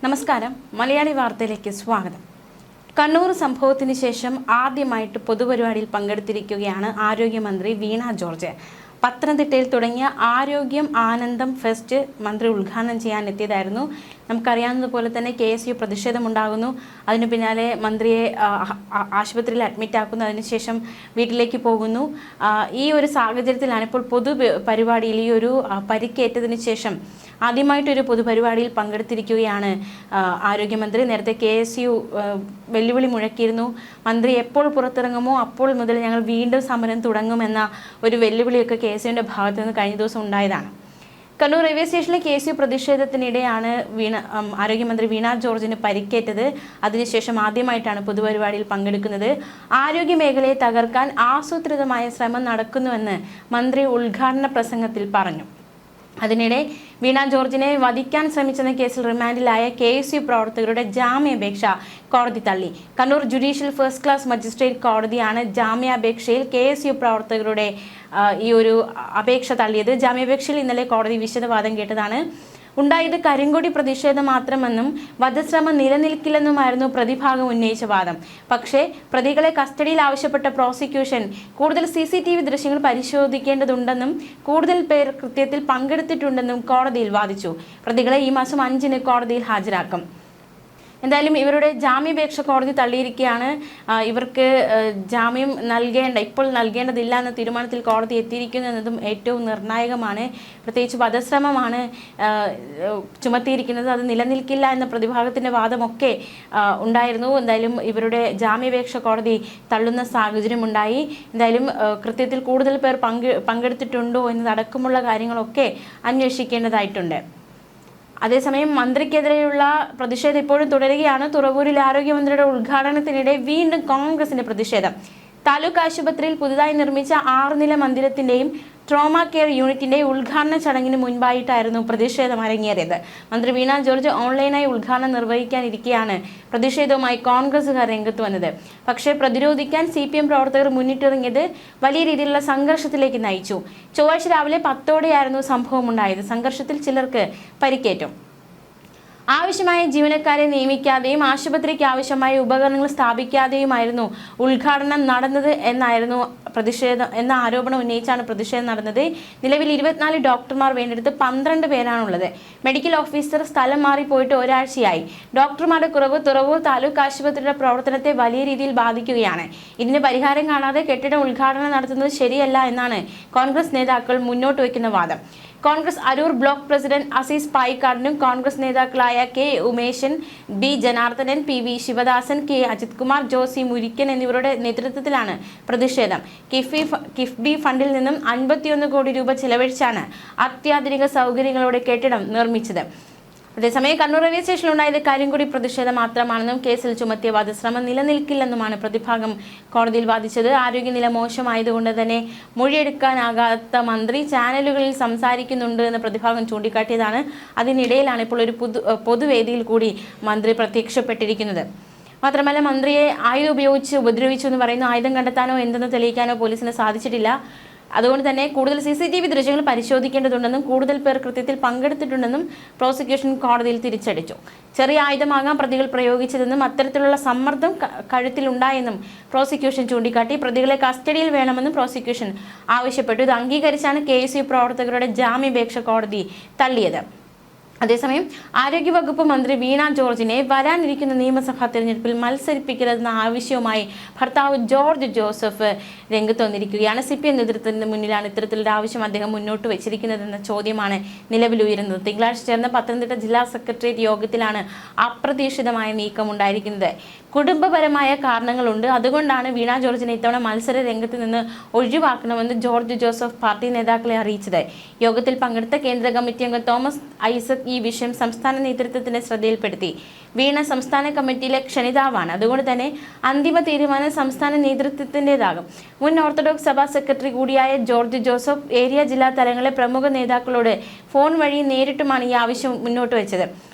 നമസ്കാരം. മലയാളി വാർത്തയിലേക്ക് സ്വാഗതം. കണ്ണൂർ സംഭവത്തിന് ശേഷം ആദ്യമായിട്ട് പൊതുപരിപാടിയിൽ പങ്കെടുത്തിരിക്കുകയാണ് ആരോഗ്യമന്ത്രി വീണ ജോർജ്. പത്തനംതിട്ടയിൽ തുടങ്ങിയ ആരോഗ്യം ആനന്ദം ഫെസ്റ്റ് മന്ത്രി ഉദ്ഘാടനം ചെയ്യാൻ എത്തിയതായിരുന്നു. നമുക്കറിയാവുന്നതുപോലെ തന്നെ KSU പ്രതിഷേധമുണ്ടാകുന്നു. അതിനു പിന്നാലെ മന്ത്രിയെ ആശുപത്രിയിൽ അഡ്മിറ്റ് ആക്കുന്നു. അതിനുശേഷം വീട്ടിലേക്ക് പോകുന്നു. ഈ ഒരു സാഹചര്യത്തിലാണ് ഇപ്പോൾ പൊതുപരിപാടിയിൽ ഈ ഒരു പരിക്കേറ്റതിന് ശേഷം ആദ്യമായിട്ടൊരു പൊതുപരിപാടിയിൽ പങ്കെടുത്തിരിക്കുകയാണ് ആരോഗ്യമന്ത്രി. നേരത്തെ KSU വെല്ലുവിളി മുഴക്കിയിരുന്നു. മന്ത്രി എപ്പോൾ പുറത്തിറങ്ങുമോ അപ്പോൾ മുതൽ ഞങ്ങൾ വീണ്ടും സമരം തുടങ്ങുമെന്ന ഒരു വെല്ലുവിളിയൊക്കെ KSUവിൻ്റെ ഭാഗത്തു നിന്ന് കഴിഞ്ഞ ദിവസം ഉണ്ടായതാണ്. കണ്ണൂർ റെയിൽവേ സ്റ്റേഷനിലെ KSU പ്രതിഷേധത്തിനിടെയാണ് ആരോഗ്യമന്ത്രി വീണ ജോർജിന് പരിക്കേറ്റത്. അതിനുശേഷം ആദ്യമായിട്ടാണ് പൊതുപരിപാടിയിൽ പങ്കെടുക്കുന്നത്. ആരോഗ്യ മേഖലയെ തകർക്കാൻ ആസൂത്രിതമായ ശ്രമം നടക്കുന്നുവെന്ന് മന്ത്രി ഉദ്ഘാടന പ്രസംഗത്തിൽ പറഞ്ഞു. അതിനിടെ വീണ ജോർജിനെ വധിക്കാൻ ശ്രമിച്ചെന്ന കേസിൽ റിമാൻഡിലായ KSU പ്രവർത്തകരുടെ ജാമ്യാപേക്ഷ കോടതി തള്ളി. Kannur judicial first class magistrate കോടതിയാണ് ജാമ്യാപേക്ഷയിൽ KSU പ്രവർത്തകരുടെ ഈ ഒരു അപേക്ഷ തള്ളിയത്. ജാമ്യാപേക്ഷയിൽ ഇന്നലെ കോടതി വിശദവാദം കേട്ടതാണ്. ഉണ്ടായത് കരിങ്കൊടി പ്രതിഷേധം മാത്രമെന്നും വധശ്രമം നിലനിൽക്കില്ലെന്നുമായിരുന്നു പ്രതിഭാഗം ഉന്നയിച്ച വാദം. പക്ഷേ പ്രതികളെ കസ്റ്റഡിയിൽ ആവശ്യപ്പെട്ട പ്രോസിക്യൂഷൻ കൂടുതൽ CCTV ദൃശ്യങ്ങൾ പരിശോധിക്കേണ്ടതുണ്ടെന്നും കൂടുതൽ പേർ കൃത്യത്തിൽ പങ്കെടുത്തിട്ടുണ്ടെന്നും കോടതിയിൽ വാദിച്ചു. പ്രതികളെ ഈ മാസം 5-ന് കോടതിയിൽ ഹാജരാക്കും. എന്തായാലും ഇവരുടെ ജാമ്യാപേക്ഷ കോടതി തള്ളിയിരിക്കുകയാണ്. ഇവർക്ക് ജാമ്യം ഇപ്പോൾ നൽകേണ്ടതില്ല എന്ന തീരുമാനത്തിൽ കോടതി എത്തിയിരിക്കുന്നു എന്നതും ഏറ്റവും നിർണായകമാണ്. പ്രത്യേകിച്ച് വധശ്രമമാണ് ചുമത്തിയിരിക്കുന്നത്. അത് നിലനിൽക്കില്ല എന്ന പ്രതിഭാഗത്തിൻ്റെ വാദമൊക്കെ ഉണ്ടായിരുന്നു. എന്തായാലും ഇവരുടെ ജാമ്യാപേക്ഷ കോടതി തള്ളുന്ന സാഹചര്യമുണ്ടായി. എന്തായാലും കൃത്യത്തിൽ കൂടുതൽ പേർ പങ്കെടുത്തിട്ടുണ്ടോ എന്നതടക്കമുള്ള കാര്യങ്ങളൊക്കെ അന്വേഷിക്കേണ്ടതായിട്ടുണ്ട്. അതേസമയം മന്ത്രിക്കെതിരെയുള്ള പ്രതിഷേധം ഇപ്പോഴും തുടരുകയാണ്. തുറവൂരിൽ ആരോഗ്യമന്ത്രിയുടെ ഉദ്ഘാടനത്തിനിടെ വീണ്ടും കോൺഗ്രസിന്റെ പ്രതിഷേധം. താലൂക്ക് ആശുപത്രിയിൽ പുതുതായി നിർമ്മിച്ച 6 നില മന്ദിരത്തിന്റെയും ട്രോമ കെയർ യൂണിറ്റിന്റെയും ഉദ്ഘാടന ചടങ്ങിന് മുൻപായിട്ടായിരുന്നു പ്രതിഷേധം അരങ്ങേറിയത്. മന്ത്രി വീണ ജോർജ് ഓൺലൈനായി ഉദ്ഘാടനം നിർവഹിക്കാനിരിക്കെയാണ് പ്രതിഷേധവുമായി കോൺഗ്രസുകാർ രംഗത്ത് വന്നത്. പക്ഷേ പ്രതിരോധിക്കാൻ CPM പ്രവർത്തകർ മുന്നിട്ടിറങ്ങിയത് വലിയ രീതിയിലുള്ള സംഘർഷത്തിലേക്ക് നയിച്ചു. ചൊവ്വാഴ്ച രാവിലെ 10ഓടെയായിരുന്നു സംഭവം ഉണ്ടായത്. സംഘർഷത്തിൽ ചിലർക്ക് പരിക്കേറ്റു. ആവശ്യമായ ജീവനക്കാരെ നിയമിക്കാതെയും ആശുപത്രിക്ക് ആവശ്യമായ ഉപകരണങ്ങൾ സ്ഥാപിക്കാതെയുമായിരുന്നു ഉദ്ഘാടനം നടന്നത് എന്ന ആരോപണം ഉന്നയിച്ചാണ് പ്രതിഷേധം നടന്നത്. നിലവിൽ 24 ഡോക്ടർമാർ വേണ്ടിയെടുത്ത് 12 പേരാണുള്ളത്. മെഡിക്കൽ ഓഫീസർ സ്ഥലം മാറിപ്പോയിട്ട് ഒരാഴ്ചയായി. ഡോക്ടർമാരുടെ കുറവ് തുറവൂർ താലൂക്ക് ആശുപത്രിയുടെ പ്രവർത്തനത്തെ വലിയ രീതിയിൽ ബാധിക്കുകയാണ്. ഇതിന് പരിഹാരം കാണാതെ കെട്ടിടം ഉദ്ഘാടനം നടത്തുന്നത് ശരിയല്ല എന്നാണ് കോൺഗ്രസ് നേതാക്കൾ മുന്നോട്ട് വയ്ക്കുന്ന വാദം. കോൺഗ്രസ് അരൂർ ബ്ലോക്ക് പ്രസിഡന്റ് അസീസ് പായിക്കാടിനും കോൺഗ്രസ് നേതാക്കളായ K Umeshan, B Janardhanan, PV Sivadasan, K Ajith Kumar, Josy Murikkan എന്നിവരുടെ നേതൃത്വത്തിലാണ് പ്രതിഷേധം. കിഫ്ബി ഫണ്ടിൽ നിന്നും 51 കോടി രൂപ ചെലവഴിച്ചാണ് അത്യാധുനിക സൗകര്യങ്ങളോടെ കെട്ടിടം നിർമ്മിച്ചത്. അതേസമയം കണ്ണൂർ റെയിൽവേ സ്റ്റേഷനിൽ ഉണ്ടായത് കരിങ്കൊടി പ്രതിഷേധം മാത്രമാണെന്നും കേസിൽ ചുമത്തിയ വധശ്രമം നിലനിൽക്കില്ലെന്നുമാണ് പ്രതിഭാഗം കോടതിയിൽ വാദിച്ചത്. ആരോഗ്യനില മോശമായതുകൊണ്ട് തന്നെ മൊഴിയെടുക്കാനാകാത്ത മന്ത്രി ചാനലുകളിൽ സംസാരിക്കുന്നുണ്ട് എന്ന് പ്രതിഭാഗം ചൂണ്ടിക്കാട്ടിയതാണ്. അതിനിടയിലാണ് ഇപ്പോൾ ഒരു പൊതുവേദിയിൽ കൂടി മന്ത്രി പ്രത്യക്ഷപ്പെട്ടിരിക്കുന്നത്. മാത്രമല്ല, മന്ത്രിയെ ആയുധം ഉപയോഗിച്ച് ഉപദ്രവിച്ചു എന്ന് പറയുന്നു. ആയുധം കണ്ടെത്താനോ എന്തെന്ന് തെളിയിക്കാനോ പോലീസിന് സാധിച്ചിട്ടില്ല. അതുകൊണ്ട് തന്നെ കൂടുതൽ CCTV ദൃശ്യങ്ങൾ പരിശോധിക്കേണ്ടതുണ്ടെന്നും കൂടുതൽ പേർ കൃത്യത്തിൽ പങ്കെടുത്തിട്ടുണ്ടെന്നും പ്രോസിക്യൂഷൻ കോടതിയിൽ തിരിച്ചടിച്ചു. ചെറിയ ആയുധമാകാം പ്രതികൾ പ്രയോഗിച്ചതെന്നും അത്തരത്തിലുള്ള സമ്മർദ്ദം കഴുത്തിലുണ്ടായെന്നും പ്രോസിക്യൂഷൻ ചൂണ്ടിക്കാട്ടി. പ്രതികളെ കസ്റ്റഡിയിൽ വേണമെന്നും പ്രോസിക്യൂഷൻ ആവശ്യപ്പെട്ടു. ഇത് അംഗീകരിച്ചാണ് KSU പ്രവർത്തകരുടെ ജാമ്യാപേക്ഷ കോടതി തള്ളിയത്. അതേസമയം ആരോഗ്യവകുപ്പ് മന്ത്രി വീണ ജോർജിനെ വരാനിരിക്കുന്ന നിയമസഭാ തെരഞ്ഞെടുപ്പിൽ മത്സരിപ്പിക്കരുതെന്ന ആവശ്യവുമായി ഭർത്താവ് ജോർജ് ജോസഫ് രംഗത്ത് വന്നിരിക്കുകയാണ്. CPM നേതൃത്വത്തിന് മുന്നിലാണ് ഇത്തരത്തിലൊരു ആവശ്യം അദ്ദേഹം മുന്നോട്ട് വെച്ചിരിക്കുന്നതെന്ന ചോദ്യമാണ് നിലവിലുയരുന്നത്. തിങ്കളാഴ്ച ചേർന്ന പത്തനംതിട്ട ജില്ലാ സെക്രട്ടേറിയറ്റ് യോഗത്തിലാണ് അപ്രതീക്ഷിതമായ നീക്കം ഉണ്ടായിരിക്കുന്നത്. കുടുംബപരമായ കാരണങ്ങളുണ്ട്. അതുകൊണ്ടാണ് വീണ ജോർജിനെ ഇത്തവണ മത്സര രംഗത്ത് നിന്ന് ഒഴിവാക്കണമെന്ന് ജോർജ് ജോസഫ് പാർട്ടി നേതാക്കളെ അറിയിച്ചത്. യോഗത്തിൽ പങ്കെടുത്ത കേന്ദ്ര കമ്മിറ്റി അംഗം തോമസ് ഐസക് ഈ വിഷയം സംസ്ഥാന നേതൃത്വത്തിന്റെ ശ്രദ്ധയിൽപ്പെടുത്തി. വീണ സംസ്ഥാന കമ്മിറ്റിയിലെ ക്ഷണിതാവാണ്. അതുകൊണ്ട് തന്നെ അന്തിമ തീരുമാനം സംസ്ഥാന നേതൃത്വത്തിൻ്റെതാകും. മുൻ ഓർത്തഡോക്സ് സഭാ സെക്രട്ടറി കൂടിയായ ജോർജ് ജോസഫ് ഏരിയ ജില്ലാ തലങ്ങളിലെ പ്രമുഖ നേതാക്കളോട് ഫോൺ വഴി നേരിട്ടുമാണ് ഈ ആവശ്യം മുന്നോട്ട് വെച്ചത്.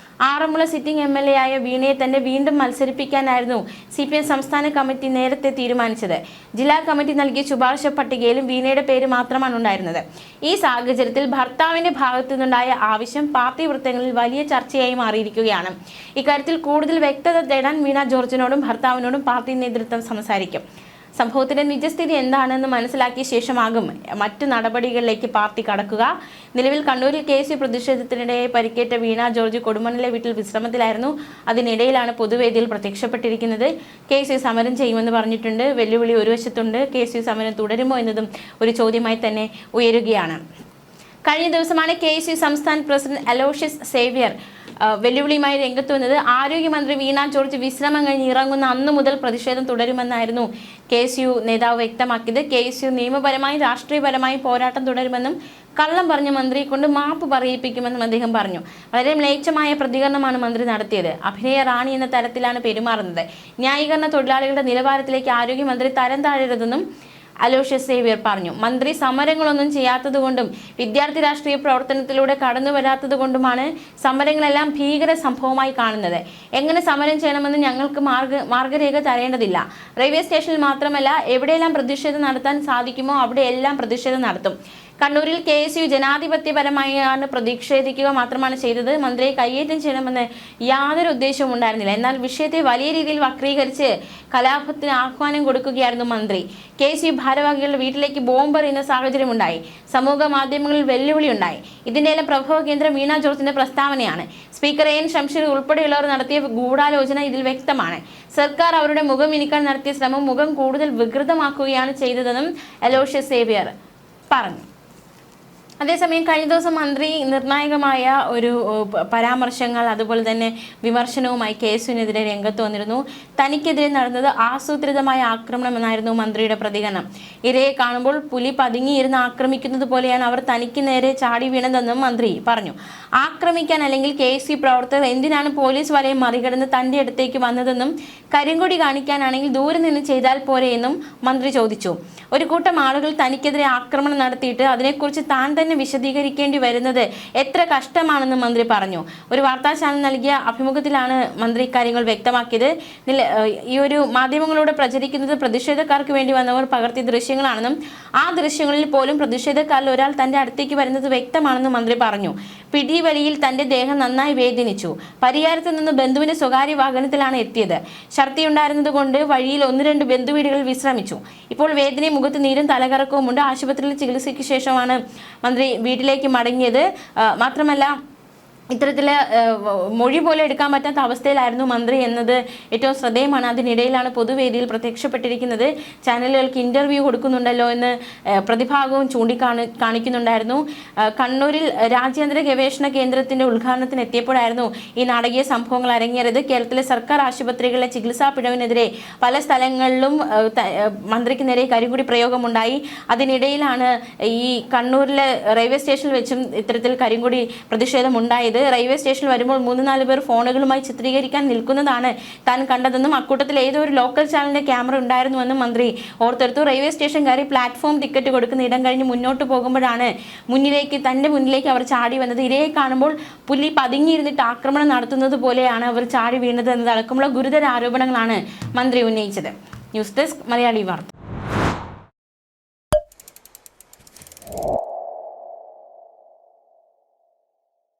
ആറന്മുള സിറ്റിംഗ് MLA ആയ വീണയെ തന്നെ വീണ്ടും മത്സരിപ്പിക്കാനായിരുന്നു CPM സംസ്ഥാന കമ്മിറ്റി നേരത്തെ തീരുമാനിച്ചത്. ജില്ലാ കമ്മിറ്റി നൽകിയ ശുപാർശ പട്ടികയിലും വീണയുടെ പേര് മാത്രമാണ് ഉണ്ടായിരുന്നത്. ഈ സാഹചര്യത്തിൽ ഭർത്താവിന്റെ ഭാഗത്തു നിന്നുണ്ടായ ആവശ്യം പാർട്ടി വൃത്തങ്ങളിൽ വലിയ ചർച്ചയായി മാറിയിരിക്കുകയാണ്. ഇക്കാര്യത്തിൽ കൂടുതൽ വ്യക്തത തേടാൻ വീണ ജോർജിനോടും ഭർത്താവിനോടും പാർട്ടി നേതൃത്വം സംസാരിക്കും. സംഭവത്തിന്റെ നിജസ്ഥിതി എന്താണെന്ന് മനസ്സിലാക്കിയ ശേഷമാകും മറ്റു നടപടികളിലേക്ക് പാർട്ടി കടക്കുക. നിലവിൽ കണ്ണൂരിൽ KSU പ്രതിഷേധത്തിനിടെ പരിക്കേറ്റ വീണ ജോർജ് കൊടുമണ്ണിലെ വീട്ടിൽ വിശ്രമത്തിലായിരുന്നു. അതിനിടയിലാണ് പൊതുവേദിയിൽ പ്രത്യക്ഷപ്പെട്ടിരിക്കുന്നത്. KSU സമരം ചെയ്യുമെന്ന് പറഞ്ഞിട്ടുണ്ട്. വെല്ലുവിളി ഒരു വശത്തുണ്ട്. KSU സമരം തുടരുമോ എന്നതും ഒരു ചോദ്യമായി തന്നെ ഉയരുകയാണ്. കഴിഞ്ഞ ദിവസമാണ് KSU സംസ്ഥാന പ്രസിഡന്റ് അലോഷ്യസ് സേവ്യർ വെല്ലുവിളിയുമായി രംഗത്ത് വന്നത്. ആരോഗ്യമന്ത്രി വീണ ജോർജ് വിശ്രമം കഴിഞ്ഞ് ഇറങ്ങുന്ന അന്നു മുതൽ പ്രതിഷേധം തുടരുമെന്നായിരുന്നു KSU നേതാവ് വ്യക്തമാക്കിയത്. KSU നിയമപരമായും രാഷ്ട്രീയപരമായും പോരാട്ടം തുടരുമെന്നും കള്ളം പറഞ്ഞ മന്ത്രിയെ കൊണ്ട് മാപ്പ് പറയിപ്പിക്കുമെന്നും അദ്ദേഹം പറഞ്ഞു. വളരെ മ്ലേച്ഛമായ പ്രതികരണമാണ് മന്ത്രി നടത്തിയത്. അഭിനയ റാണി എന്ന തരത്തിലാണ് പെരുമാറുന്നത്. ന്യായീകരണ തൊഴിലാളികളുടെ നിലവാരത്തിലേക്ക് ആരോഗ്യമന്ത്രി തരം താഴരുതെന്നും അലോഷ്യസ് സേവ്യർ പറഞ്ഞു. മന്ത്രി സമരങ്ങളൊന്നും ചെയ്യാത്തതുകൊണ്ടും വിദ്യാർത്ഥി രാഷ്ട്രീയ പ്രവർത്തനത്തിലൂടെ കടന്നു വരാത്തതുകൊണ്ടുമാണ് സമരങ്ങളെല്ലാം ഭീകര സംഭവമായി കാണുന്നത്. എങ്ങനെ സമരം ചെയ്യണമെന്ന് ഞങ്ങൾക്ക് മാർഗരേഖ തരേണ്ടതില്ല. റെയിൽവേ സ്റ്റേഷനിൽ മാത്രമല്ല, എവിടെയെല്ലാം പ്രതിഷേധം നടത്താൻ സാധിക്കുമോ അവിടെയെല്ലാം പ്രതിഷേധം നടത്തും. കണ്ണൂരിൽ KSU ജനാധിപത്യപരമായാണ് പ്രതിഷേധിക്കുക മാത്രമാണ് ചെയ്തത്. മന്ത്രിയെ കയ്യേറ്റം ചെയ്യണമെന്ന് യാതൊരു ഉദ്ദേശവും ഉണ്ടായിരുന്നില്ല. എന്നാൽ വിഷയത്തെ വലിയ രീതിയിൽ വക്രീകരിച്ച് കലാപത്തിന് ആഹ്വാനം കൊടുക്കുകയായിരുന്നു മന്ത്രി. KSU ഭാരവാഹികളുടെ വീട്ടിലേക്ക് ബോംബെറിയുന്ന സാഹചര്യമുണ്ടായി. സമൂഹ മാധ്യമങ്ങളിൽ വെല്ലുവിളി ഉണ്ടായി. ഇതിന്റെയെല്ലാം പ്രഭവ കേന്ദ്രം വീണ ജോർജിന്റെ പ്രസ്താവനയാണ്. സ്പീക്കർ AN ഷംഷീർ ഉൾപ്പെടെയുള്ളവർ നടത്തിയ ഗൂഢാലോചന ഇതിൽ വ്യക്തമാണ്. സർക്കാർ അവരുടെ മുഖം ഇനിക്കാൻ നടത്തിയ ശ്രമം മുഖം കൂടുതൽ വികൃതമാക്കുകയാണ് ചെയ്തതെന്നും അലോഷ്യസ് സേവ്യർ പറഞ്ഞു. അതേസമയം കഴിഞ്ഞ ദിവസം മന്ത്രി നിർണായകമായ ഒരു പരാമർശങ്ങൾ അതുപോലെ തന്നെ വിമർശനവുമായി KSUവിനെതിരെ രംഗത്ത് വന്നിരുന്നു. തനിക്കെതിരെ നടന്നത് ആസൂത്രിതമായ ആക്രമണം എന്നായിരുന്നു മന്ത്രിയുടെ പ്രതികരണം. ഇരയെ കാണുമ്പോൾ പുലി പതുങ്ങിയിരുന്ന് ആക്രമിക്കുന്നത് പോലെയാണ് അവർ തനിക്ക് നേരെ ചാടി വീണതെന്നും മന്ത്രി പറഞ്ഞു. ആക്രമിക്കാൻ അല്ലെങ്കിൽ KSU പ്രവർത്തകർ എന്തിനാണ് പോലീസ് വലയം മറികടന്ന് തന്റെ അടുത്തേക്ക് വന്നതെന്നും കരിങ്കൊടി കാണിക്കാനാണെങ്കിൽ ദൂരെ നിന്ന് ചെയ്താൽ പോരെയെന്നും മന്ത്രി ചോദിച്ചു. ഒരു കൂട്ടം ആളുകൾ തനിക്കെതിരെ ആക്രമണം നടത്തിയിട്ട് അതിനെക്കുറിച്ച് താൻ തന്നെ വിശദീകരിക്കേണ്ടി വരുന്നത് എത്ര കഷ്ടമാണെന്ന് മന്ത്രി പറഞ്ഞു. ഒരു വാർത്താ ചാനൽ നൽകിയ അഭിമുഖത്തിലാണ് മന്ത്രി ഇക്കാര്യങ്ങൾ വ്യക്തമാക്കിയത്. ഈ ഒരു മാധ്യമങ്ങളോട് പ്രചരിക്കുന്നത് പ്രതിഷേധക്കാർക്ക് വേണ്ടി വന്നവർ പകർത്തിയ ദൃശ്യങ്ങളാണെന്നും ആ ദൃശ്യങ്ങളിൽ പോലും പ്രതിഷേധക്കാരിൽ ഒരാൾ തന്റെ അടുത്തേക്ക് വരുന്നത് വ്യക്തമാണെന്നും മന്ത്രി പറഞ്ഞു. പിടിവലിയിൽ തന്റെ ദേഹം നന്നായി വേദനിച്ചു. പരിയാരത്ത് നിന്ന് ബന്ധുവിന്റെ സ്വകാര്യ വാഹനത്തിലാണ് എത്തിയത്. ഛർദിയുണ്ടായിരുന്നത് കൊണ്ട് വഴിയിൽ 1-2 ബന്ധുവീടുകളിൽ വിശ്രമിച്ചു. ഇപ്പോൾ വേദനയും മുഖത്ത് നീരും തലകറക്കവും ഉണ്ട്. ആശുപത്രിയിൽ ചികിത്സയ്ക്ക് ശേഷമാണ് മന്ത്രി വീട്ടിലേക്ക് മടങ്ങിയത്. മാത്രമല്ല ഇത്തരത്തില് മൊഴി പോലെ എടുക്കാൻ പറ്റാത്ത അവസ്ഥയിലായിരുന്നു മന്ത്രി എന്നത് ഏറ്റവും ശ്രദ്ധേയമാണ്. അതിനിടയിലാണ് പൊതുവേദിയിൽ പ്രത്യക്ഷപ്പെട്ടിരിക്കുന്നത്. ചാനലുകൾക്ക് ഇന്റർവ്യൂ കൊടുക്കുന്നുണ്ടല്ലോ എന്ന് പ്രതിഭാഗവും കാണിക്കുന്നുണ്ടായിരുന്നു. കണ്ണൂരിൽ രാജ്യാന്തര ഗവേഷണ കേന്ദ്രത്തിന്റെ ഉദ്ഘാടനത്തിന് എത്തിയപ്പോഴായിരുന്നു ഈ നാടകീയ സംഭവങ്ങൾ അരങ്ങേറിയത്. കേരളത്തിലെ സർക്കാർ ആശുപത്രികളിലെ ചികിത്സാ പിഴവിനെതിരെ പല സ്ഥലങ്ങളിലും മന്ത്രിക്ക് നേരെ കരിങ്കൊടി പ്രയോഗമുണ്ടായി. അതിനിടയിലാണ് ഈ കണ്ണൂരിലെ റെയിൽവേ സ്റ്റേഷനിൽ വെച്ചും ഇത്തരത്തിൽ കരിങ്കൊടി പ്രതിഷേധം ഉണ്ടായത്. റെയിൽവേ സ്റ്റേഷനിൽ വരുമ്പോൾ 3-4 പേർ ഫോണുകളുമായി ചിത്രീകരിക്കാൻ നിൽക്കുന്നതാണ് താൻ കണ്ടതെന്നും അക്കൂട്ടത്തിൽ ഏതോ ഒരു ലോക്കൽ ചാനലിന്റെ ക്യാമറ ഉണ്ടായിരുന്നുവെന്നും മന്ത്രി ഓർത്തെടുത്തു. റെയിൽവേ സ്റ്റേഷൻ കയറി പ്ലാറ്റ്ഫോം ടിക്കറ്റ് കൊടുക്കുന്ന ഇടം കഴിഞ്ഞ് മുന്നോട്ട് പോകുമ്പോഴാണ് തന്റെ മുന്നിലേക്ക് അവർ ചാടി വന്നത്. ഇരയെ കാണുമ്പോൾ പുലി പതുങ്ങിയിരുന്നിട്ട് ആക്രമണം നടത്തുന്നത് പോലെയാണ് അവർ ചാടി വീണത് എന്നതടക്കമുള്ള ഗുരുതര ആരോപണങ്ങളാണ് മന്ത്രി ഉന്നയിച്ചത്. ന്യൂസ് ഡെസ്ക് മലയാളി വാർത്ത.